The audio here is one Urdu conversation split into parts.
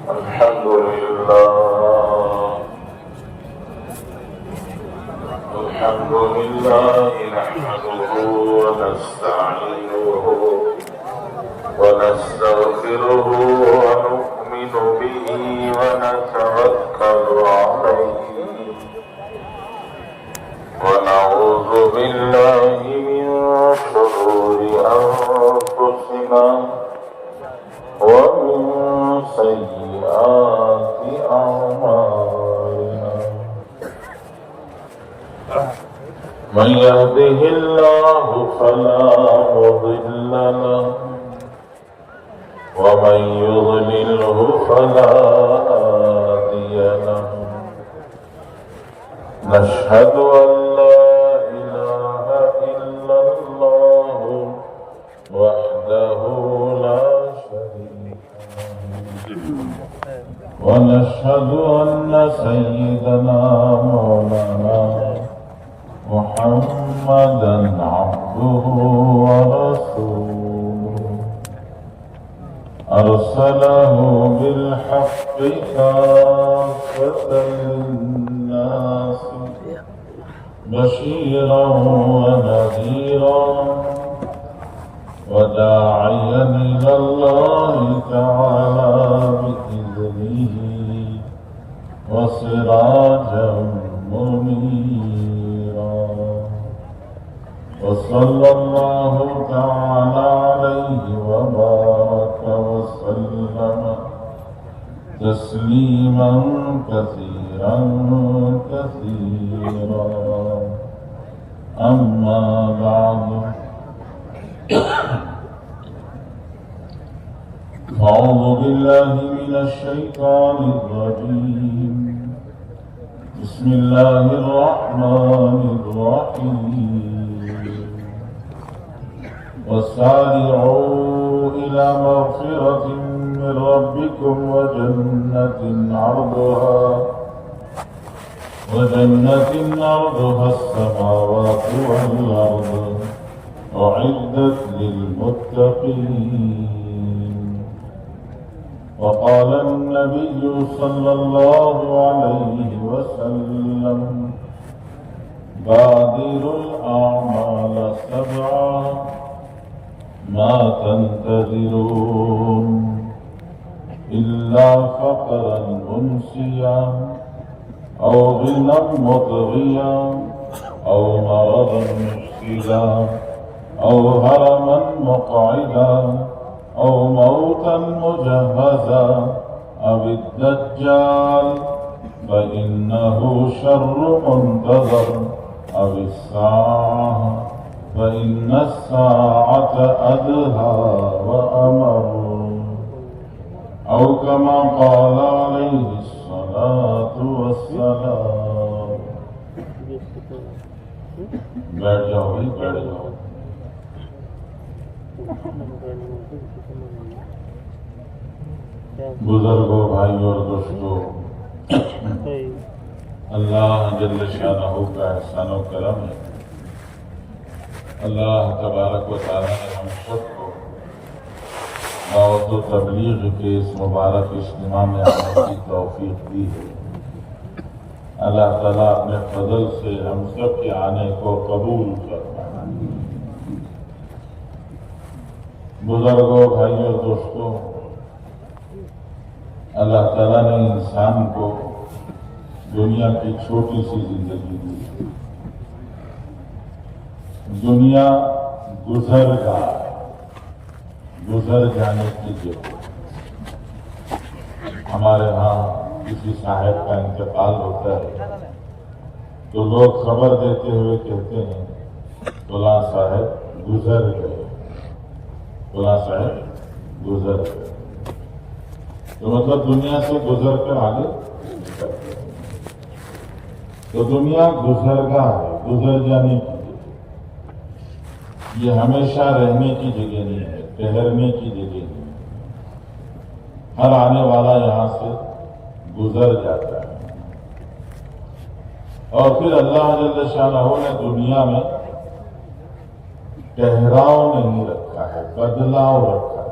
الحمد لله الحمد لله نحمده ونستعينه ونستغفره ونؤمن به ونتوكل عليه ونعوذ بالله من شرور أنفسنا ومن سيئات أعمالنا من يهده الله فلا مضل له ومن يضلله فلا هادي له نشهد أن لا إله إلا الله وحده لا شريك له ونشهد أن سيدنا مولانا محمدا عبده ورسوله أرسله بالحق كافة للناس بشيرا ونذيرا وداعيا إلى الله تعالى بإذنه وسراجا منيرا وصلى الله تعالى عليه وبارك وسلم تسليما كثيرا كثيرا أما بعد أعوذ بالله من الشيطان الرجيم بسم الله الرحمن الرحيم وسارعوا إلى مغفرة من ربكم وجنة عرضها السماوات والأرض أعدت للمتقين وقال النبي صلى الله عليه وسلم بادروا الأعمال سبعا ما تنتظرون إلا فقرا منسيا أو غنى مطغيا أو مرضا مفسدا أو هرما مقعدا أو موتا مجهزا أو الدجال فإنه شر منتظر أو الساعة فإن الساعة أدهى وأمر أو كما قال عليه الصلاة والسلام بیٹھ جاؤ بھائی بیٹھ جاؤ بزرگوں بھائیوں اور دوستوں اللہ جل شانہ کا احسان و کرم ہے اللہ تبارک و تعالی نے ہم سب کو دعوت و تبلیغ کے اس مبارک اجتماع میں آنے کی توفیق دی ہے اللہ تعالیٰ اپنے فضل سے ہم سب کے آنے کو قبول فرمائے بزرگوں بھائیوں اور دوستوں اللہ تعالیٰ نے انسان کو دنیا کی چھوٹی سی زندگی دی دنیا گزر گاہ گزر جانے کی جگہ ہمارے ہاں کسی صاحب کا انتقال ہوتا ہے تو لوگ خبر دیتے ہوئے کہتے ہیں فلاں صاحب گزر گئے فلاں صاحب گزر گئے تو مطلب دنیا سے گزر کر آگے تو دنیا گزرگاہ ہے گزر جانے کی جگہ یہ ہمیشہ رہنے کی جگہ نہیں ہے ٹھہرنے کی جگہ نہیں ہے ہر آنے والا یہاں سے گزر جاتا ہے اور پھر اللہ جل شانہ نے دنیا میں ٹھہراؤ نہیں رکھا ہے، بدلاؤ رکھا ہے۔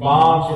5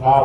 7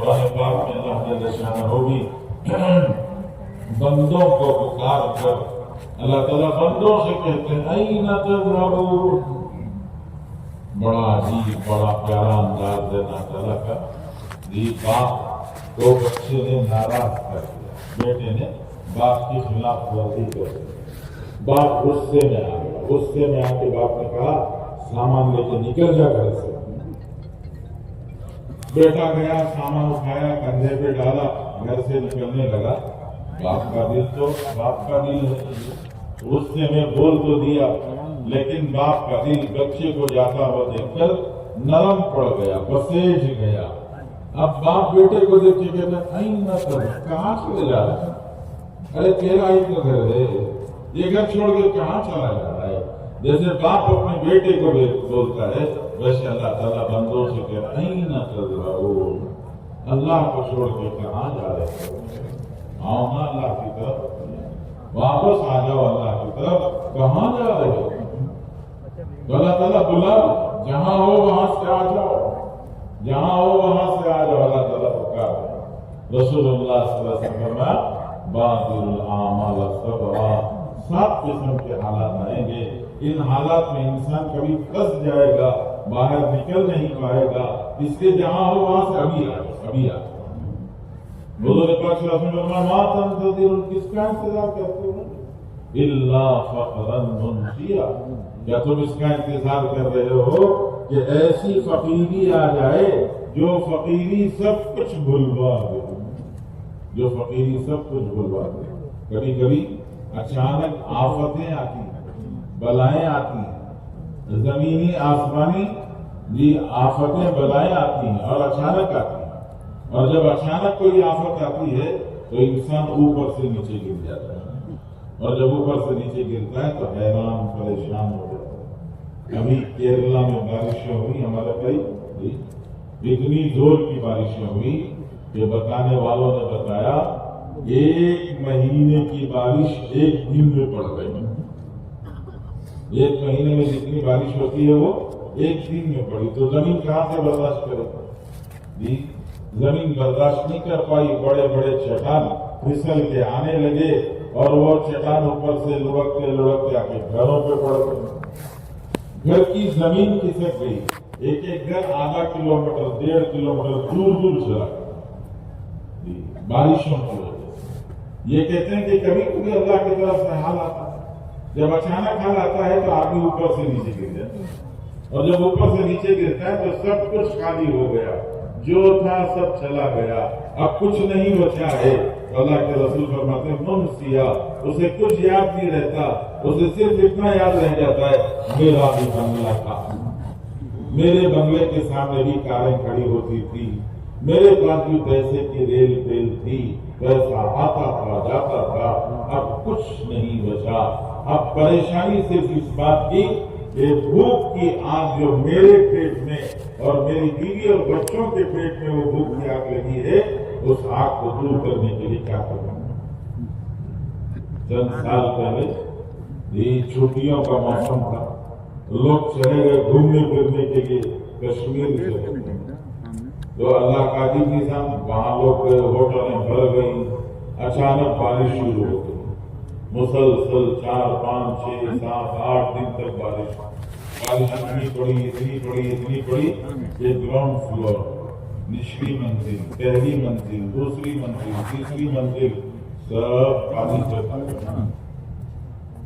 قرآن پاک میں اللہ جل شانہ بھی بندوں کو پکار کر اللہ تعالیٰ بندوں سے کہتے ہیں این تذهبون. بڑا عجیب بڑا پیارا انداز ہے اللہ تعالیٰ کا. باپ کو بچے نے ناراض کر دیا, بیٹے نے باپ کی خلاف ورزی کر دی. باپ غصے میں آ گیا. غصے میں آ کے باپ نے کہا سامان لے کے نکل جا گھر سے. بیٹا گیا, سامان اٹھایا, کندھے پہ ڈالا, گھر سے نکلنے لگا. باپ کا دل ہے, غصے میں بول تو دیا, لیکن باپ کا دل بچے کو جاتا ہوا دیکھ کر نرم پڑ گیا, پسیج گیا. اب باپ بیٹے کو دیکھ کے کہتا ہے کہاں چلے جا رہا ہے؟ ارے تیرا ہی تو گھر ہے, یہ گھر چھوڑ کے کہاں چلا جا رہا ہے؟ جیسے باپ اپنے بیٹے کو بولتا ہے ویسے اللہ تعالیٰ بندوں سے کہتا ہے اللہ کو چھوڑ کے کہاں جا رہے ہو؟ آؤ نا اللہ کی طرف, واپس آ جاؤ اللہ کی طرف. کہاں جا رہے ہو؟ اللہ تعالیٰ بلا, جہاں ہو وہاں سے آ جاؤ, جہاں ہو وہاں سے آ جاؤ. اللہ تعالیٰ پکار. رسول اللہ صلی اللہ علیہ وسلم بادر الاعمال صبرا. 7 قسم کے حالات آئیں گے. ان حالات میں انسان کبھی پھنس جائے گا, باہر نکل نہیں پائے گا. اس لیے جہاں ہو وہاں سے ابھی آ. حضور پاک صلی اللہ علیہ وسلم ما تنتظر, کس کا انتظار کرتے ہو؟ الا فقرا منسیا. کیا تم اس کا انتظار کر رہے ہو کہ ایسی فقیری آ جائے جو فقیری سب کچھ بھلوا دے, جو فقیری سب کچھ بھلوا دے. کبھی کبھی اچانک آفتیں آتی ہیں, بلائیں آتی ہیں, زمینی آسمانی آفتیں بلائیں آتی ہیں اور اچانک آتی ہیں. اور جب اچانک کوئی آفت آتی ہے تو انسان اوپر سے نیچے گر جاتا ہے, اور جب اوپر سے نیچے گرتا ہے تو حیران پریشان ہو جاتا ہے. ابھی کیرلا میں بارشیں ہوئی ہمارے بھائی, اتنی زور کی بارشیں ہوئی کہ بتانے والوں نے بتایا 1 مہینے کی بارش 1 دن میں پڑ گئی. 1 مہینے میں جتنی بارش ہوتی ہے وہ 1 دن میں پڑی. تو زمین کہاں سے برداشت کرے؟ زمین برداشت نہیں کر پائی. بڑے بڑے چٹان پھسل کے آنے لگے اور وہ چٹان اوپر سے لڑکتے لڑکتے آ کے گھروں پہ پڑ گئے. گھر کی زمین کھسک گئی. ایک گھر آدھا کلومیٹر 1.5 کلومیٹر دور چلا بارشوں کی وجہ سے. یہ کہتے ہیں کہ کبھی کبھی اللہ کی طرف سے حال آتا ہے, جب اچانک حال آتا ہے تو آدمی اوپر سے نیچے گر جاتا ہے, اور جب اوپر سے نیچے گرتا ہے تو سب کچھ خالی ہو گیا, جو تھا سب چلا گیا, اب کچھ نہیں بچا ہے. اللہ کے رسول فرماتے ہیں منسیا, اسے کچھ یاد نہیں رہتا, اسے صرف اتنا یاد رہ جاتا ہے میرا بھی بنگلہ تھا, میرے بنگلے کے سامنے بھی کاریں کھڑی ہوتی تھی, میرے پاس بھی پیسے کی ریل تیل تھی, پیسہ آتا تھا جاتا تھا, اب کچھ نہیں بچا. اب پریشانی صرف اس بات کی کہ بھوک کی آگ جو میرے پیٹ میں اور میری بیوی اور بچوں کے پیٹ میں وہ بھوک کی آگ لگی ہے, اس آگ کو دور کرنے کے لیے کیا کرنا ہے. چند سال پہلے یہ چھٹیوں کا موسم تھا, لوگ چلے گئے گھومنے پھرنے کے لیے کشمیر سے. تو اللہ کا عجیب نظام, وہاں لوگ ہوٹلیں بھر گئی. اچانک بارش شروع ہو گئی, مسلسل 4 5 6 7 8 دن تک بارش اتنی پڑی کہ گراؤنڈ فلور, نچلی منزل, پہلی منزل, دوسری منزل, تیسری منزل سب پانی سے بھر گئے.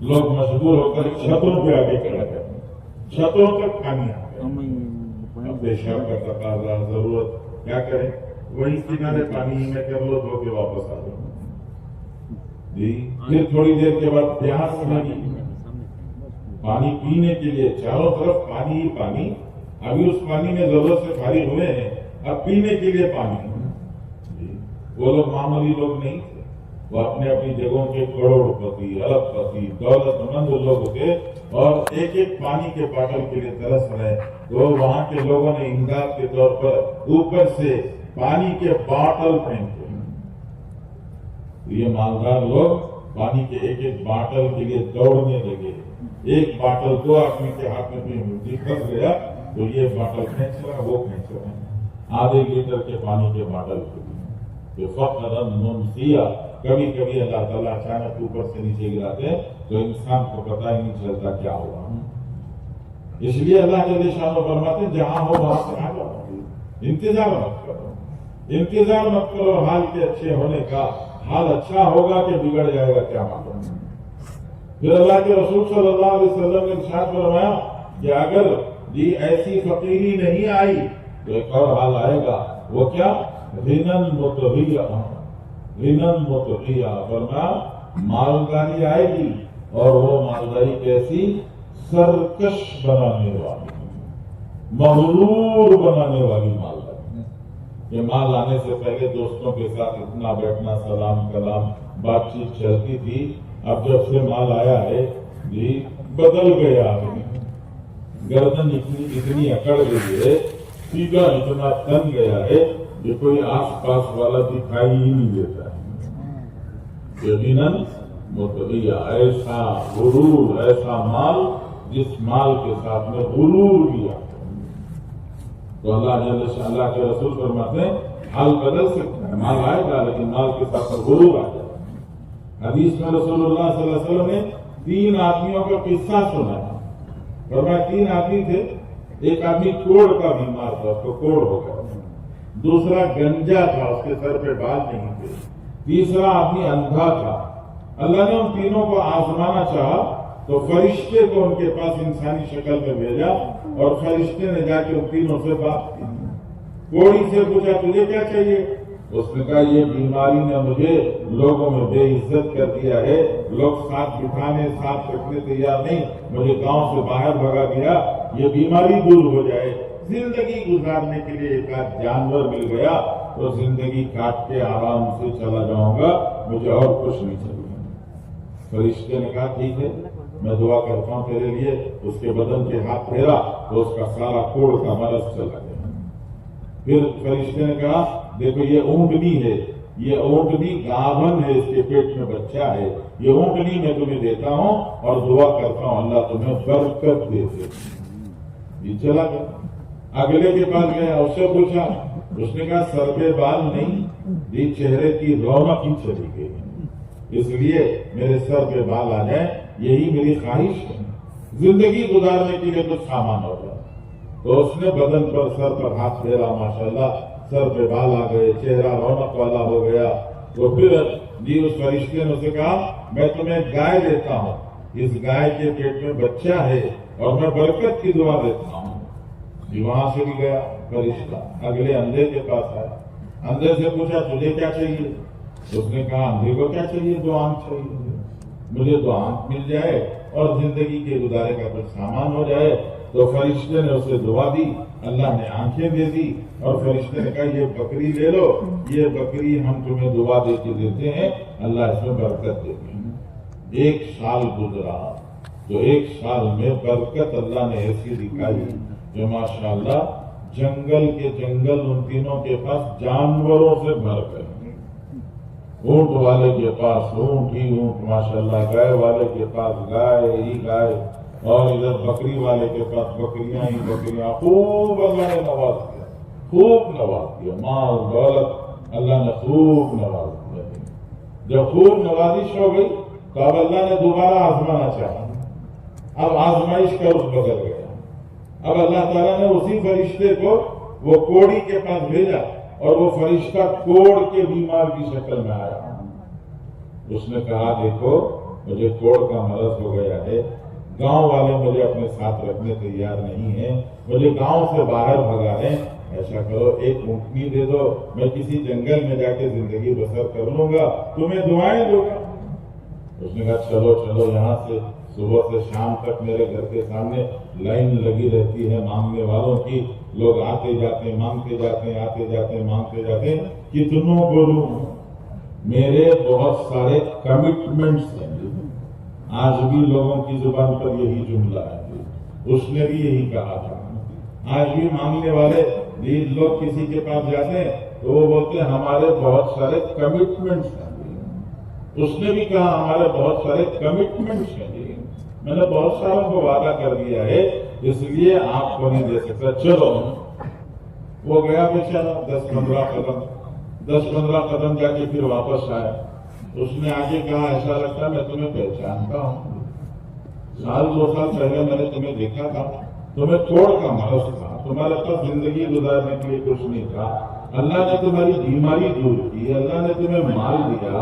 لوگ مجبور ہو کر چھتوں پہ آگے کھڑا کر, چھتوں تک پانی آ گیا. اب پیشاب کا تقاضا, ضرورت, کیا کریں, وہی کنارے پانی میں کر لو, دھو کے واپس آ جاؤ. پھر تھوڑی دیر کے بعد پیاس لگی, پانی پینے کے لیے چاروں طرف پانی ہی پانی. ابھی اس پانی میں ضرورت سے فارغ ہوئے ہیں, اب پینے کے لیے پانی. وہ لوگ معمولی لوگ نہیں تھے, وہ اپنے اپنی جگہوں کے کروڑ پتی, ارب پتی, دولت مند لوگ تھے, اور ایک پانی کے باٹل کے لیے ترس رہے. تو وہاں کے لوگوں نے امداد کے طور پر اوپر سے پانی کے باٹل پھینکے. یہ مالدار لوگ پانی کے ایک باٹل کے لیے دوڑنے لگے. ایک باٹل 2 آدمی کے ہاتھ میں پھنس گیا تو یہ باٹل کھینچ رہا, وہ کھینچ رہا. آدھے لیٹر کے پانی کے باٹل کہ فقراً منسیہ کبھی کبھی اللہ تعالیٰ اچانک اوپر سے نیچے گراتے ہیں تو انسان کو پتہ ہی نہیں چلتا کیا ہوا. اس لیے اللہ جل شانہ فرماتے ہیں جہاں ہو وہاں سے آ جاؤ، انتظار مت کرو، انتظار مت کرو حال کے اچھے ہونے کا. حال اچھا ہوگا کہ بگڑ جائے گا کیا معلوم. پھر اللہ کے رسول صلی اللہ علیہ وسلم نے ارشاد فرمایا کہ اگر یہ ایسی فقیری نہیں آئی تو ایک اور حال آئے گا. وہ کیا؟ غنن متغیہ. غنن متغیہ فرمایا مالداری آئے گی اور وہ مالداری کیسی؟ سرکش بنانے والی، مغرور بنانے والی مالداری. یہ مال آنے سے پہلے دوستوں کے ساتھ اتنا بیٹھنا، سلام کلام، بات چیت چلتی تھی. اب جب سے مال آیا ہے جی بدل گیا. گردن اتنی اکڑ گئی ہے، سیدھا اتنا تن گیا ہے کہ کوئی آس پاس والا دکھائی ہی نہیں دیتا ہے. یقیناً متغیہ ایسا غرور، ایسا مال جس مال کے ساتھ میں غرور کیا. تو اللہ کے رسول فرماتے ہیں حال بدل سکتا ہے، مال آئے گا لیکن مال کے ساتھ غرور آ جائے. حدیث میں رسول اللہ صلی اللہ علیہ وسلم نے 3 آدمیوں کا قصہ سنا ہے. فرمایا 3 آدمی تھے. ایک آدمی کوڑ کا بیمار تھا، اس کو کوڑ ہو گیا. دوسرا گنجا تھا، اس کے سر پہ بال نہیں تھے. تیسرا آدمی اندھا تھا. اللہ نے ان تینوں کو آزمانا چاہا تو فرشتے کو ان کے پاس انسانی شکل میں بھیجا اور فرشتے نے جا کے ان تینوں سے بات کی. کوڑی سے پوچھا تجھے کیا چاہیے؟ اس نے کہا یہ بیماری نے مجھے لوگوں میں بے عزت کر دیا ہے، لوگ ساتھ بٹھانے ساتھ رکھنے تیار نہیں، مجھے گاؤں سے باہر بھگا دیا. یہ بیماری دور ہو جائے، زندگی گزارنے کے لیے ایک آدھ جانور مل گیا تو زندگی کاٹ کے آرام سے چلا جاؤں گا، مجھے اور کچھ نہیں چاہیے. فرشتے نے کہا ٹھیک ہے میں دعا کرتا ہوں تیرے لیے. اس کے بدن کے ہاتھ پھیرا تو اس کا سارا کوڑ کا مرض چلا گیا. پھر فرشتے نے کہا دیکھو یہ اونٹنی ہے، یہ اونٹنی گاون ہے، اس کے پیٹ میں بچہ ہے، یہ اونٹنی میں تمہیں دیتا ہوں اور دعا کرتا ہوں اللہ تمہیں برکت دے دے. یہ چلا گیا. اگلے کے پاس گیا، اس سے پوچھا. اس نے کہا سر پہ بال نہیں، یہ چہرے کی رونق ہی چلی گئی، اس لیے میرے سر پہ بال آ جائیں، یہی میری خواہش ہے، زندگی گزارنے کے لیے کچھ سامان ہو جائے. تو اس نے بدن پر سر پر ہاتھ پھیرا، ماشاءاللہ سر پہ بال آ گئے، چہرہ رونق والا ہو گیا. تو پھر اس فرشتے نے اسے کہا میں تمہیں گائے دیتا ہوں، اس گائے کے پیٹ میں بچہ ہے اور میں برکت کی دعا دیتا ہوں. وہاں سے بھی گیا فرشتہ. اگلے اندھے کے پاس آیا. اندھے سے پوچھا تجھے کیا چاہیے؟ اس نے کہا اندھے کو کیا چاہیے؟ 2 آنکھ چاہیے، مجھے 2 آنکھ مل جائے اور زندگی کے گزارے کا کچھ سامان ہو جائے. تو فرشتے نے اسے دعا دی، اللہ نے آنکھیں دے دی اور فرشتے نے کہا یہ بکری لے لو، یہ بکری ہم تمہیں دعا دے کے دیتے ہیں، اللہ اس میں برکت دیتے ہیں. 1 سال گزرا تو 1 سال میں برکت اللہ نے ایسی دکھائی کہ ماشاءاللہ جنگل کے جنگل ان تینوں کے پاس جانوروں سے بھر گئے. اونٹ والے کے پاس اونٹ ہی اونٹ ماشاءاللہ، گائے والے کے پاس گائے ہی گائے، اور ادھر بکری والے کے پاس بکریاں ہی بکریاں. خوب اللہ نے نواز دیا، خوب نواز دیا، مال دولت اللہ نے خوب نواز دیا. جب خوب نوازش ہو گئی تو اب اللہ نے دوبارہ آزمانا چاہا. اب آزمائش کا رخ بدل گیا. اب اللہ تعالیٰ نے اسی فرشتے کو وہ کوڑی کے پاس بھیجا اور وہ فرشتہ کوڑ کے بیمار کی شکل میں آیا. اس نے کہا دیکھو مجھے کوڑ کا مرض ہو گیا ہے، گاؤں والے مجھے اپنے ساتھ رکھنے تیار نہیں ہیں، مجھے گاؤں سے باہر بھگا رہے ہیں. ایسا کرو 1 اونٹنی دے دو، میں کسی جنگل میں جا کے زندگی بسر کر لوں گا، تمہیں دعائیں دوں گا. اس نے کہا چلو چلو، یہاں سے صبح سے شام تک میرے گھر کے سامنے لائن لگی رہتی ہے مانگنے والوں کی. لوگ آتے جاتے مانگتے جاتے ہیں، آتے جاتے مانگتے جاتے ہیں. کتنوں بولوں، میرے بہت سارے کمٹمنٹس ہیں. آج بھی لوگوں کی زبان پر یہی جملہ ہے، اس نے بھی یہی کہا تھا. آج بھی مانگنے والے لوگ کسی کے پاس جاتے ہیں تو وہ بولتے ہیں ہمارے بہت سارے کمٹمنٹس ہیں. اس نے بھی کہا ہمارے بہت سارے کمٹمنٹس ہیں، میں نے بہت ساروں کو وعدہ کر دیا ہے، اس لیے آپ کو نہیں دے سکتا. چلو وہ گیا بیچارہ 10-15 قدم جا کے پھر واپس آیا. اس نے آگے کہا ایسا لگتا ہے میں تمہیں پہچانتا ہوں, 2 سال پہلے میں نے تمہیں دیکھا تھا, تمہیں کوڑ کا مرض تھا, تمہارے پاس زندگی گزارنے کے لیے کچھ نہیں تھا, اللہ نے تمہاری بیماری دور کی, اللہ نے تمہیں مال دیا,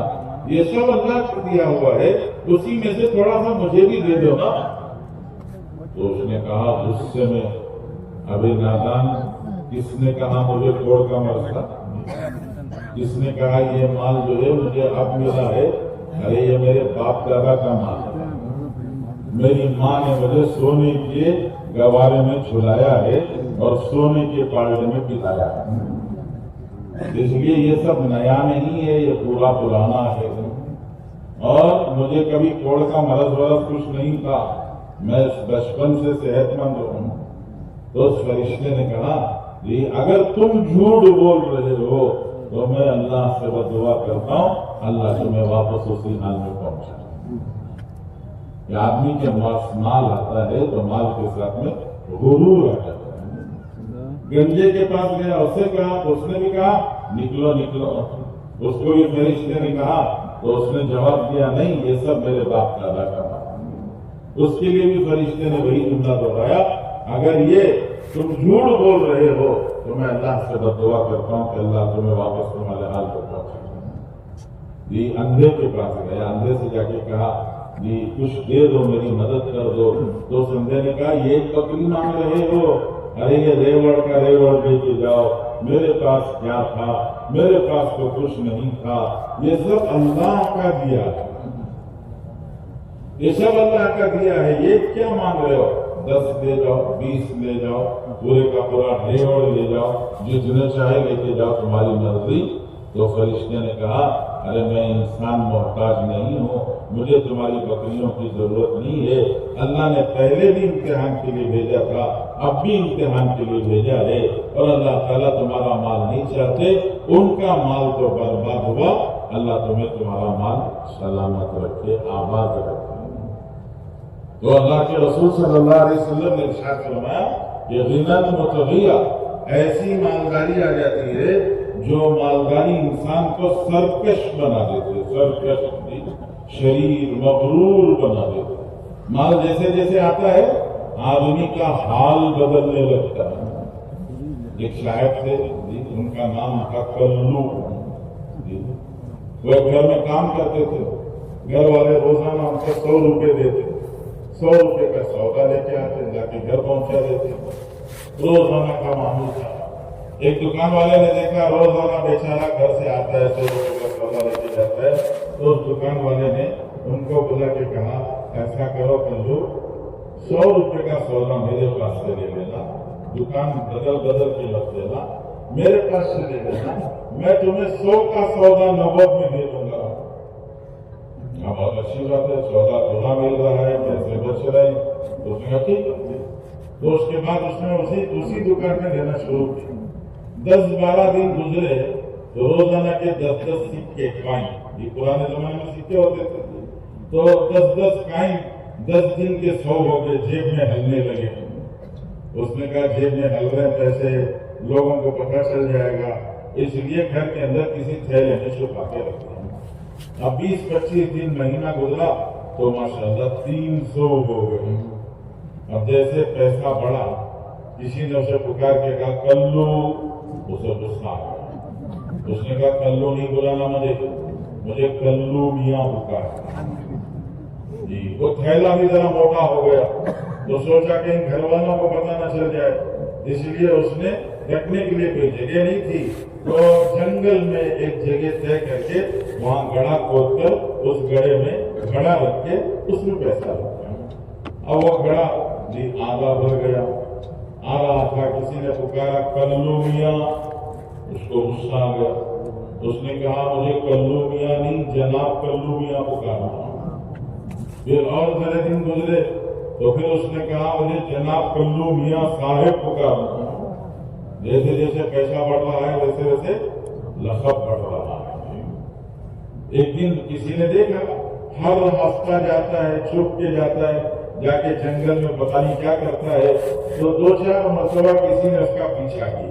یہ سب اللہ کو دیا ہوا ہے, اسی میں سے تھوڑا سا مجھے بھی دے دو نا. تو اس نے کہا غصے میں, ابھی نادان, کس نے کہا مجھے کوڑ کا مرض تھا؟ کس نے کہا یہ مال جو ہے مجھے اب ملا ہے؟ ارے یہ میرے باپ دادا کا مال ہے, میری ماں نے مجھے سونے کے گوارے میں جھلایا ہے اور سونے کے پالڑے میں پلایا ہے, اس لیے یہ سب نیا نہیں ہے, یہ پورا پرانا ہے. اور مجھے کبھی کوڑ کا مرض کچھ نہیں تھا, میں بچپن سے صحت مند ہوں. تو اس فرشتے نے کہا جی اگر تم جھوٹ بول رہے ہو تو میں اللہ سے دعا کرتا ہوں اللہ تمہیں واپس اسی حال میں پہنچا. کہ آدمی کے پاس مال آتا ہے تو مال کے ساتھ میں غرور آ جاتا ہے. گنجے کے پاس گیا, اس سے کہا تو اس نے بھی کہا نکلو نکلو. اس کو یہ فرشتے نے کہا تو اس نے جواب دیا نہیں یہ سب میرے باپ دادا کا مال. اس کے لیے بھی فرشتے نے وہی جملہ دہرایا, اگر یہ تم جھوٹ بول رہے ہو تو میں اللہ سے دعا کرتا ہوں کہ اللہ تمہیں واپس تمہارے حال پر پہنچا. جی اندھے کے پاس گیا, اندھے سے جا کے کہا جی کچھ دے دو, میری مدد کر دو. تو اس اندھے نے کہا یہ بکری مانگ رہے ہو, ارے یہ ریوڑ کا ریوڑ دے کے جاؤ, میرے پاس کیا تھا, میرے پاس تو کچھ نہیں تھا, یہ سب اللہ کا دیا ہے, یہ سب اللہ کا دیا ہے, یہ کیا مانگ رہے ہو؟ 10 لے جاؤ, 20 لے جاؤ, پورے کا پورا ریوڑ لے جاؤ, جتنے چاہے لے کے جاؤ, تمہاری مرضی. تو فرشتے نے کہا ارے میں انسان محتاج نہیں ہوں, مجھے تمہاری بکریوں کی ضرورت نہیں ہے. اللہ نے پہلے بھی امتحان کے لیے بھیجا تھا, اب بھی امتحان کے لیے بھیجا ہے, اور اللہ تعالیٰ تمہارا مال نہیں چاہتے, ان کا مال تو برباد ہوا, اللہ تمہیں تمہارا مال سلامت رکھے, آباد رکھے. تو اللہ کے رسول صلی اللہ علیہ وسلم نے ارشاد فرمایا کہ غنی متغیہ, ایسی مالداری آ جاتی ہے جو مالداری انسان کو سرکش بنا دیتے, سرکش, شریر, مغرور بنا دیتے. مال جیسے جیسے آتا ہے آدمی کا حال بدلنے لگتا ہے. ایک شاعر تھے, ان کا نام تھا کلو. وہ گھر میں کام کرتے تھے, گھر والے روزانہ ان کو 100 روپے دیتے, 100 روپے کا سودا لے کے آتے, جا کے گھر پہنچا دیتے. روزانہ کا معمول تھا. ایک دکان والے نے دیکھا روزانہ بیچارہ گھر سے آتا ہے, 100 روپے کا سودا لے کے جاتا ہے. تو اس دکان والے نے ان کو بلا کے کہا ایسا کرو کلو, 100 روپے کا سودا میرے پاس سے لے لینا, دکان بدل کے رکھ دینا, میرے پاس سے لے لینا, میں تمہیں 100 کا سودا 90 میں دے دوں گا. بہت اچھی بات ہے, سودا برا مل رہا ہے, پیسے بچ رہے ہیں. تو اس نے کہا ٹھیک ہے. تو اس کے بعد اس نے اسی دکان میں لینا شروع کیا. 10-12 دن گزرے تو روزانہ کے 10-10 سکے کائن, یہ پرانے زمانے میں سکے ہوتے تھے, تو 10-10 کائن 10 دن کے 100 ہو گئے, جیب میں ہلنے لگے. اس نے کہا جیب میں ہل رہے پیسے, لوگوں کو پتہ چل جائے گا, اس لیے گھر کے اندر کسی تھیلے میں چھپا کے رکھتے ہیں. اب 20-25 دن مہینہ گزرا تو ماشاءاللہ 300 ہو گئے. اب جیسے پیسہ بڑھا, کسی نے اسے پکار کے کہا کلو, اسے غصہ آ گیا. اس نے کہا کلو نہیں بلانا مجھے کلو میاں پکار. جی وہ تھیلا بھی ذرا موٹا ہو گیا, تو سوچا کہ ان گھر والوں کو پتہ نہ چل جائے, اس لیے اس نے رکھنے کے لیے کوئی جگہ نہیں تھی, تو جنگل میں ایک جگہ طے کر کے وہاں گڑھا کھود کر اس گڑھے میں گھڑا رکھ کے اس میں پیسہ رکھا. اب وہ گڑھا جی آدھا بھر گیا, آ رہا تھا, کسی نے پکارا کلو میاں, اس کو غصہ آ گیا. اس نے کہا مجھے کلو میاں نہیں جناب کلو میاں پکارنا. پھر اور ذرا دن گزرے تو پھر اس نے کہا مجھے جناب کلو میاں صاحب پکارنا. جیسے جیسے پیسہ بڑھ رہا ہے ویسے ویسے لقب بڑھ رہا ہے. ایک دن کسی نے دیکھا ہر ہفتہ جاتا ہے, چھپ کے جاتا ہے, جا کے جنگل میں پتہ نہیں کیا کرتا ہے, تو 2-4 مرتبہ کسی نے اس کا پیچھا کیا.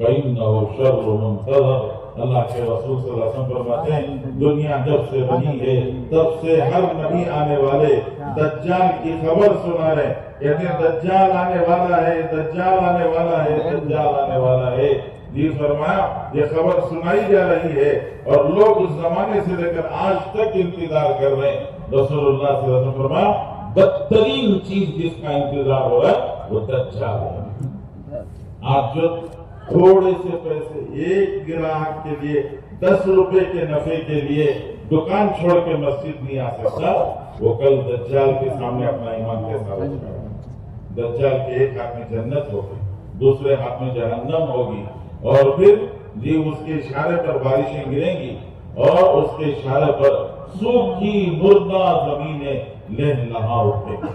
فإنه شر منتظر۔ اللہ کے رسول صلی اللہ علیہ وسلم فرماتے ہیں دنیا جب سے بنی ہے تب سے ہر نبی آنے والے دجال کی خبر سنا رہے، کہتے ہیں دجال آنے والا ہے، دجال آنے والا ہے، دجال آنے والا ہے۔ جی فرمایا یہ خبر سنائی جا رہی ہے اور لوگ اس زمانے سے لے کر آج تک انتظار کر رہے ہیں۔ رسول اللہ صلی اللہ علیہ وسلم فرمایا بدترین چیز جس کا انتظار ہو رہا ہے وہ دجال ہے۔ آج جو تھوڑے سے پیسے ایک گراہک کے لیے 10 روپے کے نفع کے لیے دکان چھوڑ کے مسجد نہیں آ سکتا، وہ کل دجال کے سامنے اپنا ایمان کے ساتھ رکھے گا۔ دجال کے ایک ہاتھ میں جنت ہوگی، دوسرے ہاتھ میں جہنم ہوگی، اور پھر جی اس کے اشارے پر بارشیں گریں گی اور اس کے اشارے پر سوکھی مردہ زمینیں لہلہا اٹھے گی۔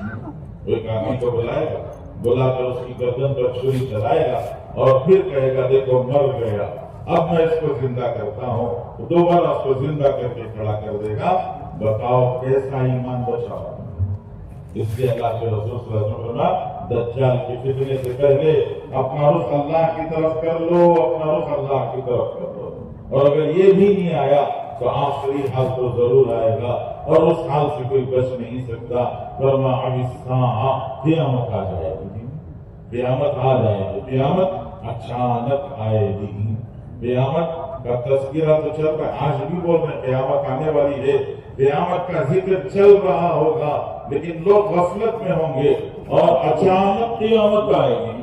ایک آدمی کو بلائے گا، بلا کر اس کی گردن پر چھری چلائے گا اور پھر کہے گا دیکھو مر گیا، اب میں اس کو زندہ کرتا ہوں، دوبارہ اس کو زندہ کر کے کھڑا کر دے گا۔ بتاؤ کیسا ایمان بچا۔ اس لیے اللہ کے رسول صلی اللہ علیہ وسلم نے دجال کے فتنے سے پہلے اپنا رخ اللہ کی طرف کر لو، اپنا رخ اللہ کی طرف کر لو، اور اگر یہ بھی نہیں آیا تو آخری حال تو ضرور آئے گا اور اس حال سے کوئی بچ نہیں سکتا۔ فرمایا قیامت آ جائے گی، قیامت آ جائے گی، قیامت اچانک آئے گی۔ قیامت کا تذکرہ تو چل رہا ہے، آج بھی بول رہے ہیں قیامت آنے والی ہے، قیامت کا ذکر چل رہا ہوگا، لیکن لوگ غفلت میں ہوں گے اور اچانک قیامت آئے گی۔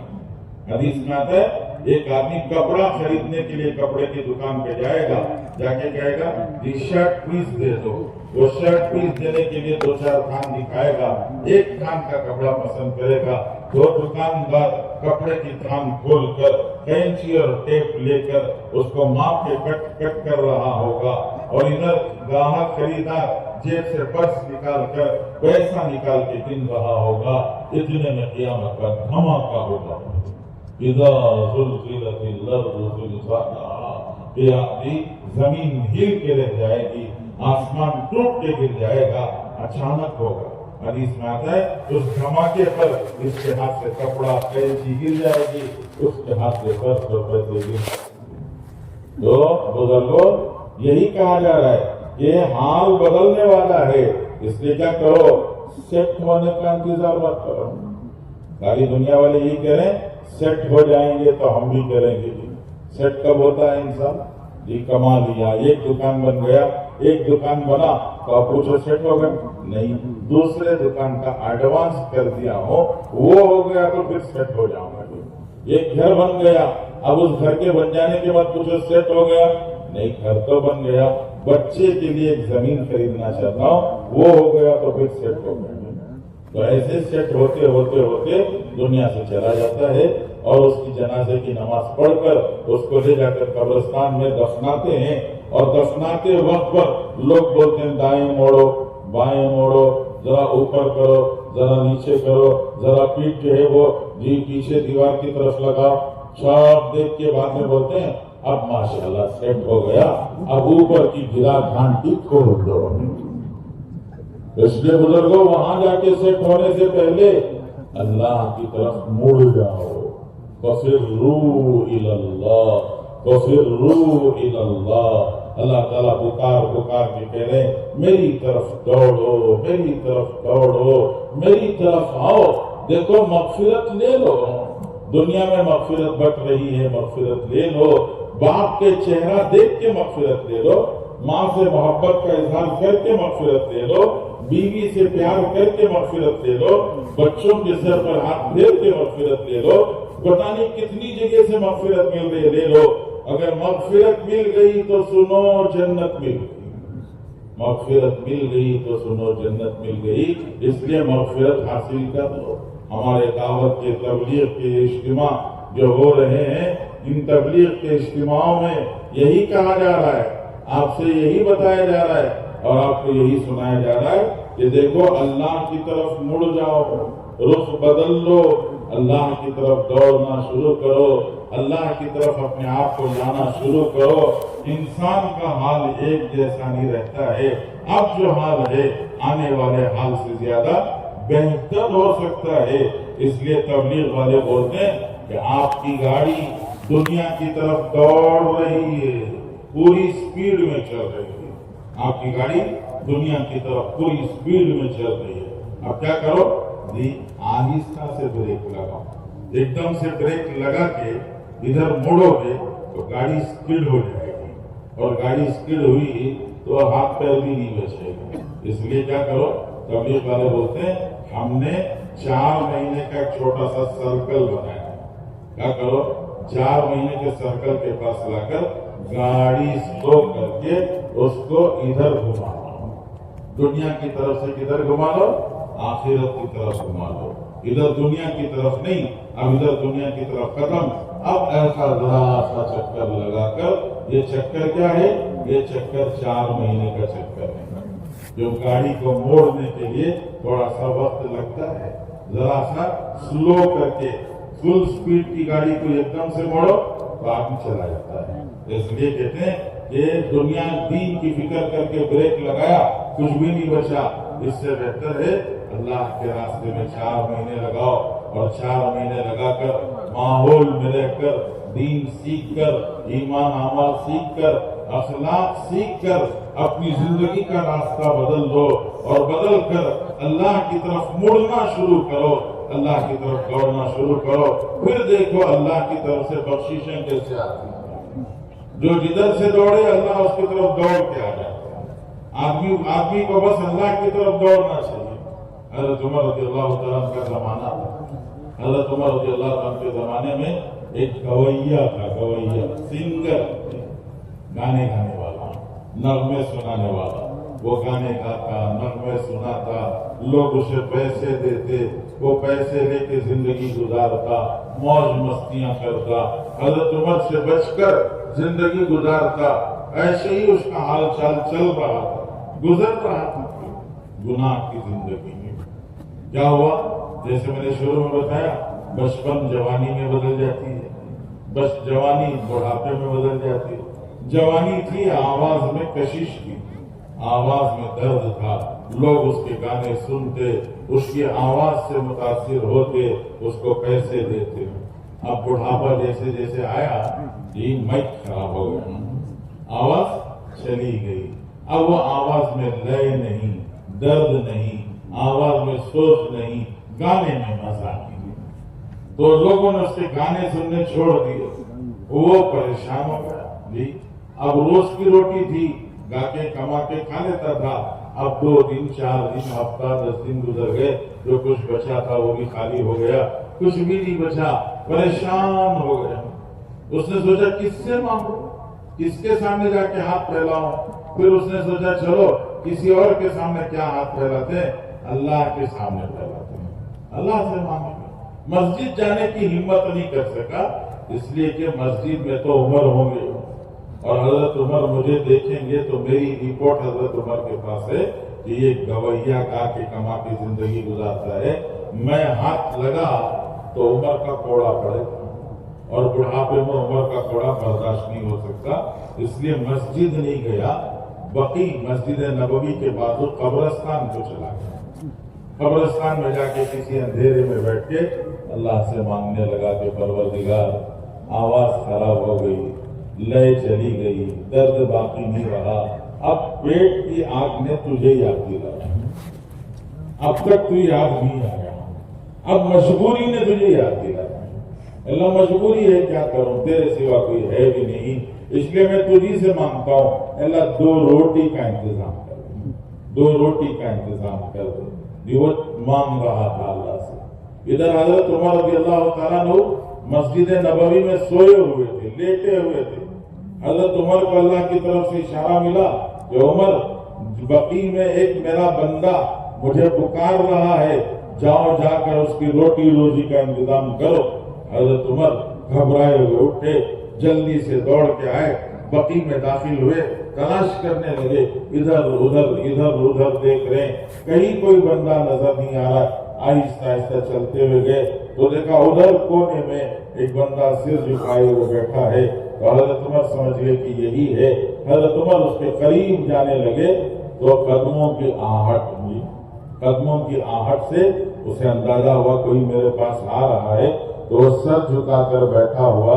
حدیث میں آتا ہے ایک آدمی کپڑا خریدنے کے لیے کپڑے کی دکان پہ جائے گا، جا کے کہے گا یہ شرٹ پیس دے دو، وہ شرٹ پیس دینے کے لیے 2-4 تھان دکھائے گا، ایک تھان کا کپڑا پسند کرے گا، تو دکاندار کپڑے کی تھان کھول کر کینچی اور ٹیپ لے کر اس کو ماپ کے کٹ کر رہا ہوگا، اور ادھر گاہک خریدار جیب سے پرس نکال کر پیسہ نکال کے گن رہا ہوگا۔ اتنے میں قیامت کا دھماکہ ہوگا۔ اذا زلزلت الارض زلزالها، زمین ہل کے رہ جائے گی، آسمان ٹوٹ کے گر جائے گا، اچانک ہوگا۔ حدیث میں آتا ہے اس دھماکے پر اس کے ہاتھ سے کپڑا کینچی گر جائے گی، اس کے ہاتھ سے پرس اور پیسے گر جائے گی۔ تو بزرگوں یہی کہا جا رہا ہے کہ حال بدلنے والا ہے، اس لیے کیا کرو، سیٹ ہونے کا انتظار مت کرو۔ ساری دنیا والے یہی کہہ رہے ہیں سیٹ ہو جائیں گے تو ہم بھی کریں گے۔ سیٹ کب ہوتا ہے انسان؟ جی کما لیا، ایک دکان بن گیا، ایک دکان بنا تو آپ پوچھو سیٹ ہو گئے؟ نہیں، دوسرے دکان کا ایڈوانس کر دیا ہو وہ ہو گیا تو پھر سیٹ ہو جاؤں گا۔ ایک گھر بن گیا، اب اس گھر کے بن جانے کے بعد پوچھو سیٹ ہو گیا؟ نہیں، گھر تو بن گیا، بچے کے لیے ایک زمین خریدنا چاہتا ہوں وہ ہو گیا تو پھر سیٹ ہو گیا۔ تو ایسے سیٹ ہوتے ہوتے ہوتے دنیا سے چلا جاتا ہے، اور اس کی جنازے کی نماز پڑھ کر اس کو لے جا کر قبرستان میں دفناتے ہیں، اور دفناتے وقت پر لوگ بولتے ہیں دائیں موڑو، بائیں موڑو، ذرا اوپر کرو، ذرا نیچے کرو، ذرا پیٹ جو ہے وہ جی پیچھے دیوار کی طرف لگاؤ، سب دیکھ کے بعد میں بولتے ہیں اب ماشاءاللہ سیٹ ہو گیا، اب اوپر کی گرا گھانٹی کھول دو۔ اس لیے بزرگوں وہاں جا کے سیٹ ہونے سے پہلے اللہ کی طرف مڑ جاؤ۔ فَفِرُّوا إِلَى اللَّهِ فَفِرُّوا إِلَى اللَّهِ، اللہ تعالیٰ پکار کے کہہ رہے میری طرف دوڑو، میری طرف دوڑو، میری طرف آؤ، دیکھو مغفرت لے لو۔ دنیا میں مغفرت بٹ رہی ہے، مغفرت لے لو، باپ کے چہرہ دیکھ کے مغفرت لے لو، ماں سے محبت کا اظہار کر کے مغفرت لے لو، بیوی سے پیار کر کے مغفرت لے لو، بچوں کے سر پر ہاتھ پھیر کے مغفرت لے لو، پتہ نہیں کتنی جگہ سے مغفرت مل رہی ہے، لے لو۔ اگر مغفرت مل گئی تو سنو جنت مل گئی، مغفرت مل گئی تو سنو جنت مل گئی، اس لیے مغفرت حاصل کر لو۔ ہمارے دعوت کے تبلیغ کے اجتماع جو ہو رہے ہیں، ان تبلیغ کے اجتماعوں میں یہی کہا جا رہا ہے، آپ سے یہی بتایا جا رہا ہے اور آپ کو یہی سنایا جا رہا ہے کہ دیکھو اللہ کی طرف مڑ جاؤ، رخ بدل لو، اللہ کی طرف دوڑنا شروع کرو، اللہ کی طرف اپنے آپ کو لانا شروع کرو۔ انسان کا حال ایک جیسا نہیں رہتا ہے، اب جو حال ہے آنے والے حال سے زیادہ بہتر ہو سکتا ہے، اس لیے تبلیغ والے بولتے ہیں کہ آپ کی گاڑی دنیا کی طرف دوڑ رہی ہے، پوری سپیڈ میں چل رہی ہے. آپ کی گاڑی دنیا کی طرف پوری سپیڈ میں چل رہی ہے. اب کیا کرو جی، آہستہ سے بریک لگاؤ. ایک دم سے بریک لگا کے ادھر مڑو گے تو گاڑی سکڈ ہو جائے گی، اور گاڑی سکڈ ہوئی تو ہاتھ پیر بھی نہیں بچے گا. اس لیے کیا کرو، تبلیغ والے بولتے ہیں ہم نے 4 مہینے کا ایک چھوٹا سا سرکل بنایا. کیا کرو، 4 مہینے کے سرکل کے پاس لا کر گاڑی سلو کر کے اس کو ادھر گھما لو. دنیا کی طرف سے کدھر گھما لو؟ آخرت کی طرف گھما لو. ادھر دنیا کی طرف نہیں، اب ادھر دنیا کی طرف ختم. اب ایسا ذرا سا چکر لگا کر، یہ چکر کیا ہے؟ یہ چکر 4 مہینے کا چکر ہے جو گاڑی کو موڑنے کے لیے تھوڑا سا وقت لگتا ہے. ذرا سا سلو کر کے فل سپیڈ کی گاڑی کو ایک دم سے موڑو تو آدمی چلا جاتا ہے. اس لیے کہتے ہیں کہ دنیا دین کی فکر کر کے بریک لگایا، کچھ بھی نہیں بچا. اس سے بہتر ہے اللہ کے راستے میں 4 مہینے لگاؤ، اور 4 مہینے لگا کر ماحول میں رہ کر دین سیکھ کر، ایمان اعمال سیکھ کر، اخلاق سیکھ کر اپنی زندگی کا راستہ بدل دو، اور بدل کر اللہ کی طرف مڑنا شروع کرو، اللہ کی طرف دوڑنا شروع کرو. پھر دیکھو اللہ کی طرف سے بخششیں کیسے آتی ہیں. جو جدھر سے دوڑے اللہ اس کی طرف دوڑ کے آ جاتا ہے. آدمی کو بس اللہ کی طرف دوڑنا چاہیے. حضرت عمر رضی اللہ تعالیٰ کا زمانہ تھا. حضرت عمر رضی اللہ تعالیٰ کے زمانے میں ایک گویا تھا، گویا سنگر، گانے گانے والا، نغمے سنانے والا. وہ گانے گاتا، نغمے سناتا، لوگ اسے پیسے دیتے، وہ پیسے لے کے زندگی گزارتا، موج مستیاں کرتا، حضرت عمر سے بچ کر زندگی گزارتا. ایسے ہی اس کا حال چال چل رہا تھا، گزر رہا تھا گناہ کی زندگی میں. کیا ہوا؟ جیسے میں نے شروع میں بتایا، بچپن جوانی میں بدل جاتی ہے، بس جوانی بڑھاپے میں بدل جاتی ہے. جوانی تھی، آواز میں کشش تھی، آواز میں درد تھا، لوگ اس کے گانے سنتے، اس کی آواز سے متاثر ہوتے، اس کو پیسے دیتے. اب بڑھاپا جیسے جیسے آیا، یہ مائک خراب ہو گیا، آواز چلی گئی. اب وہ آواز میں لے نہیں، درد نہیں، آواز میں سوچ نہیں، گانے میں مزہ نہیں. تو لوگوں نے اس کے گانے سننے چھوڑ دیے. وہ پریشان ہو گیا. جی اب روز کی روٹی تھی، گا کے کما کے کھا لیتا تھا. اب 2 دن 4 دن ہفتہ 10 دن گزر گئے، جو کچھ بچا تھا وہ بھی خالی ہو گیا، کچھ بھی نہیں بچا. پریشان ہو گیا. اس نے سوچا کس سے مانگوں، کس کے سامنے جا کے ہاتھ پھیلاؤں. پھر اس نے سوچا چلو کسی اور کے سامنے کیا ہاتھ پھیلاتے ہیں، اللہ کے سامنے پھیلاتے ہیں، اللہ سے مانگیں. مسجد جانے کی ہمت نہیں کر سکا، اس لیے کہ مسجد میں تو عمر ہوں گے، اور حضرت عمر مجھے دیکھیں گے تو میری رپورٹ حضرت عمر کے پاس ہے کہ یہ گویا گا کے کما کی زندگی گزارتا ہے. میں ہاتھ لگا تو عمر کا کوڑا پڑے گا، اور بڑھاپے میں عمر کا کوڑا برداشت نہیں ہو سکتا. اس لیے مسجد نہیں گیا، بقی مسجد نبوی کے بعد قبرستان کو چلا گیا. قبرستان میں جا کے کسی اندھیرے میں بیٹھ کے اللہ سے مانگنے لگا کہ پروردگار، آواز خراب ہو گئی، لے چلی گئی، درد باقی نہیں رہا، اب پیٹ کی آگ نے تجھے یاد دلایا، اب تک تو یاد نہیں آیا، اب مجبوری نے تجھے یاد دلایا. اللہ مجبوری ہے، کیا کروں، تیرے سوا کوئی ہے بھی نہیں، اس لیے میں تجھی سے مانگتا ہوں اللہ 2 روٹی کا انتظام کر دے، 2 روٹی کا انتظام کر دے. وہ مانگ رہا تھا اللہ سے. ادھر حضرت عمر رضی اللہ تعالیٰ عنہ مسجد نبوی میں سوئے ہوئے تھے، لیٹے ہوئے تھے. حضرت عمر کو اللہ کی طرف سے اشارہ ملا کہ عمر، بقی میں ایک میرا بندہ مجھے پکار رہا ہے، جاؤ جا کر اس کی روٹی روزی کا انتظام کرو. حضرت عمر گھبرائے ہوئے اٹھے، جلدی سے دوڑ کے آئے، بقی میں داخل ہوئے، تلاش کرنے لگے، ادھر ادھر دیکھ رہے ہیں، کہیں کوئی بندہ نظر نہیں آ رہا. آہستہ آہستہ چلتے ہوئے گئے تو دیکھا ادھر کونے میں ایک بندہ سر جھکائے ہوئے بیٹھا ہے. تو حضرت عمر سمجھ گئے کہ یہی ہے. حضرت عمر اس کے قریب جانے لگے تو قدموں کی آہٹ ہوئی. قدموں کی آہٹ سے اسے اندازہ ہوا کوئی میرے پاس آ رہا ہے. تو وہ سر جھکا کر بیٹھا ہوا